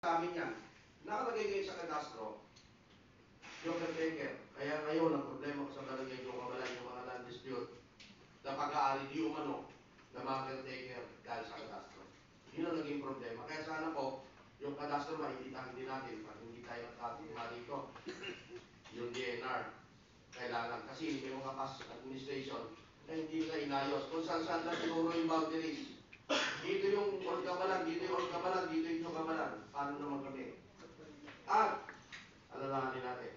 sa amin yan. Nakalagay kayo sa kadastro, yung caretaker. Kaya ngayon, ang problema ko sa barangay yung kawalan yung mga land dispute na pag-aari di umano ng mga caretaker dahil sa kadastro. Yun ang naging problema. Kaya sana po, yung kadastro maibitahan din natin pag hindi tayo nakatima dito. Yung DNR, kailangan. Kasi may mga past administration na hindi nila inayos. Kung saan-saan na tinuro yung boundaries. Dito yung Olgabalan, dito yung Olgabalan, dito yung Olgabalan. Paano naman kami? At, alalahanin natin,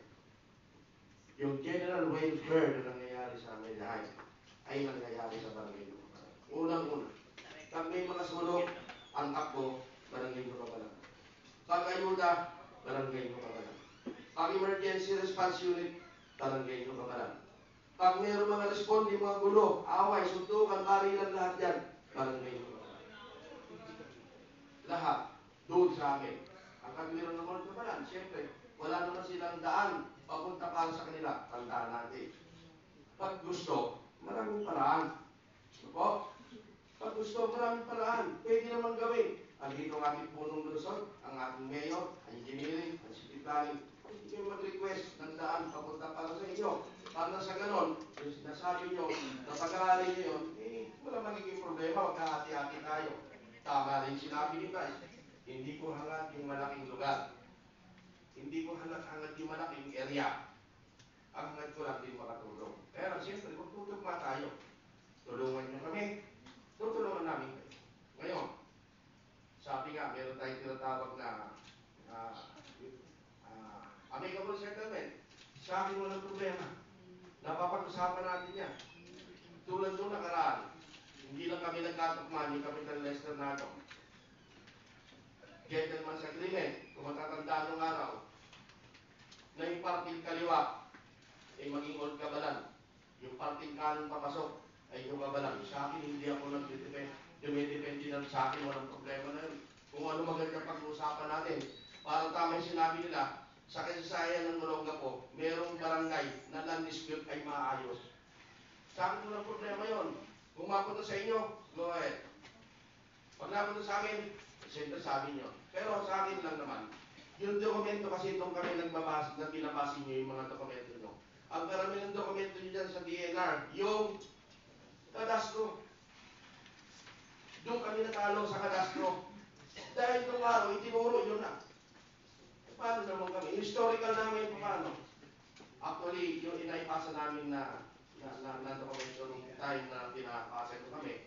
yung general welfare na nangyayari sa amin lahat ay nangyayari sa barangay Olgabalan. Unang-una, pag may mga sulok, ang takbo, barangay Olgabalan. Pag ayuda, barangay Olgabalan. Pag emergency response unit, barangay Olgabalan. Pag mayroong mga responde, mga gulo, away, suntukan, barilan, lahat yan, barangay Olgabalan. Lahat, doon sa amin. Ang kagwiro ng Olgabalan, siyempre, wala naman silang daan papunta para sa kanila. Tandaan natin. Pag gusto, maraming paraan. Opo? Pag gusto, maraming paraan. Pwede naman gawin. Ang dito ang ating punong Luzon, ang ating mayor, ang engineering, ang city planning, hindi kayo mag-request ng daan papunta para sa inyo. Para sa ganon, yung sinasabi nyo, na pag-aaral nyo yun, wala magiging problema, magkahati-hati tayo. Tama rin sinabi ni Vice, hindi ko hangat yung malaking lugar. Hindi ko hangat yung malaking area. Ang hangat ko lang din makatulong. Pero siyempre, magtutugma tayo. Tulungan nyo kami, tutulungan namin kayo. Ngayon, sabi nga, meron tayong tinatawag na amicable settlement. Sa akin walang problema. Napapag-usapan natin yan. Tulad nung nakaraan, hindi lang kami nagkatukman, yung Capital Lester na ito. Gentleman's agreement, kung matatandaan ng araw, na yung parting kaliwa ay maging Olgabalan. Yung parting kanan papasok ay Olgabalan. Sa akin, hindi ako dumidepende lang sa akin, walang problema na yun. Kung ano maganda pag-uusapan natin. Parang tama yung sinabi nila, sa kasaysayan ng Olongapo, merong barangay na land dispute ay maayos. Sa akin, walang problema yun. Kung mapunta sa inyo, go ahead. Pag napunta sa amin, siyempre sabi nyo. Pero sa akin lang naman, yung dokumento kasi itong kami binabasa nyo yung mga dokumento nyo. Ang karamihan ng dokumento nyo dyan sa DNR, yung kadastro. Doon kami natalo sa kadastro. Dahil nung araw, itinuro yun na. Paano naman kami? Historical namin, paano? Actually, yung inaipasa namin na dokumento nung time na pinapasa ito kami,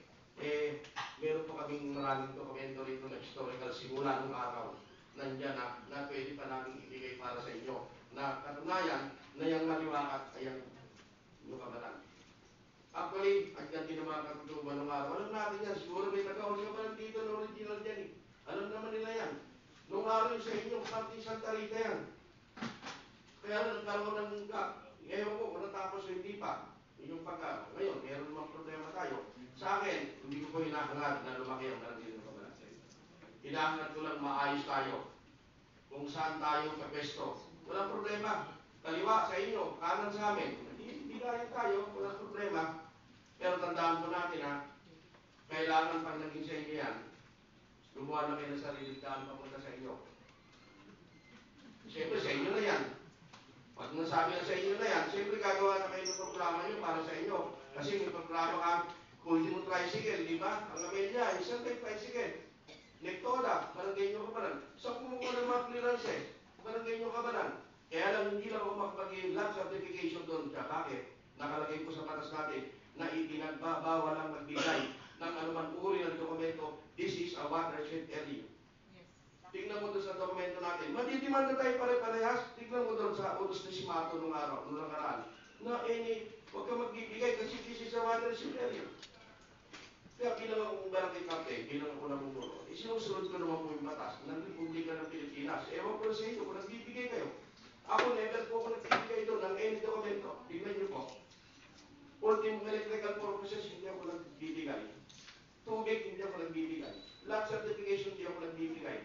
meron po kaming maraming dokumento rito na historical simula nung araw. Nandiyan na pwede pa namin ibigay para sa inyo. Na katunayan na yung maliwakat ay ang Olgabalan. Actually, at yan din ang mga katutuban nung araw. Alam natin yan, siguro may taga-Olgabalan dito na original dyan eh. Alam naman nila yan. Nung araw yung sa inyo, pati Santa Rita yan. Kaya nagkaroon ng gap. Ngayon po, matatapos hindi pa. Yung pagka, ngayon, meron namang problema tayo. Sa akin, hindi ko po hinahangat na lumaki ang barangay ng Olgabalan. Hinahangat ko lang maayos tayo. Kung saan tayo kapesto. Walang problema. Kaliwa sa inyo, kanan sa amin. Hindi kaya tayo, walang problema. Pero tandaan po natin ha, kailangan pag naging sa inyo yan, gumawa na kayo ng sarili daan papunta sa inyo. Siyempre sa inyo na yan. Pag nasabi na sa inyo na yan, siyempre gagawa na kayo ng programa nyo para sa inyo. Kasi may programa ka, kung hindi mo tricycle, di ba? Ang Amelia, isang type tricycle. Nektoda, barangay nyo Kabalan. Sa kumukuha ng mga clearance, barangay nyo Kabalan. Kaya lang, hindi lang ako makapag-land certification doon. Kaya bakit? Nakalagay po sa batas natin na ipinagbabawal ang magbigay ng anuman uri ng dokumento. This is a watershed area. Tingnan mo doon sa dokumento natin. Madidimanda tayo pare-parehas. Tingnan mo doon sa utos ni Simato nung araw, nung nakaraan. Na huwag ka magbibigay kasi this is a watershed area. Kaya bilang akong barangay captain, bilang ako namumuno, sinusunod ko naman po yung batas ng Republika ng Pilipinas. Ewan ko sa inyo kung nagbibigay kayo. Ako never po ako nagbibigay doon ng any dokumento. Tingnan niyo po. Ultimate electrical purposes, hindi ako nagbibigay. Tubig, hindi ako nagbibigay. Lot certification, hindi ako nagbibigay.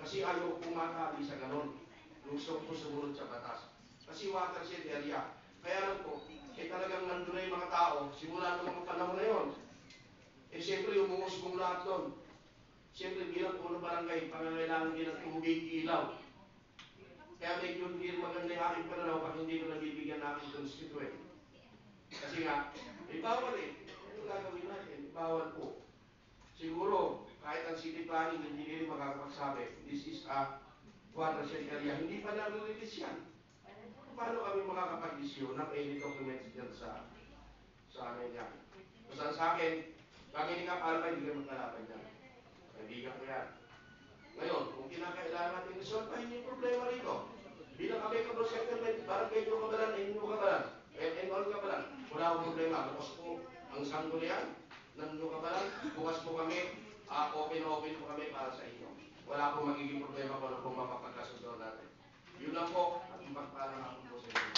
Kasi ayaw ko pumakali sa ganon. Gusto ko sumunod sa batas. Kasi watershed area. Kaya lang po, talagang nandun na yung mga tao, simula ng mga panahon na yun. Siyempre, umuusbong lahat doon. Siyempre, bilang unang barangay, pangangailangan din ng tubig, ilaw. Kaya medyo hindi maganda yung aking pananaw pag hindi ko nabibigyan ng aking constituent. Kasi nga, may bawal eh. Ano gagawin natin? Bawal po. Siguro, kahit ang city planning, hindi rin makakapagsabi, this is a watershed area. Hindi pa na-release yan. Paano kami makakapag-issue ng any documents dyan sa amin yan? Basta sa akin, kami ni Kap Alpha, hindi kayo magkalaban yan. Kaibigan ko yan. Ngayon, kung kinakailangan natin resolvahin yung problema rito, bilang kami ka settlement, barangay nyo kabalan, inyo kabalan, and all kabalan, wala akong problema. Bukas po ang sanggol yan, ng nyo kabalan, bukas po kami, open po kami para sa inyo. Wala pong magiging problema kung ano pong mapapagkasunod natin. Yun lang po, at magpapaalam ako po sa inyo.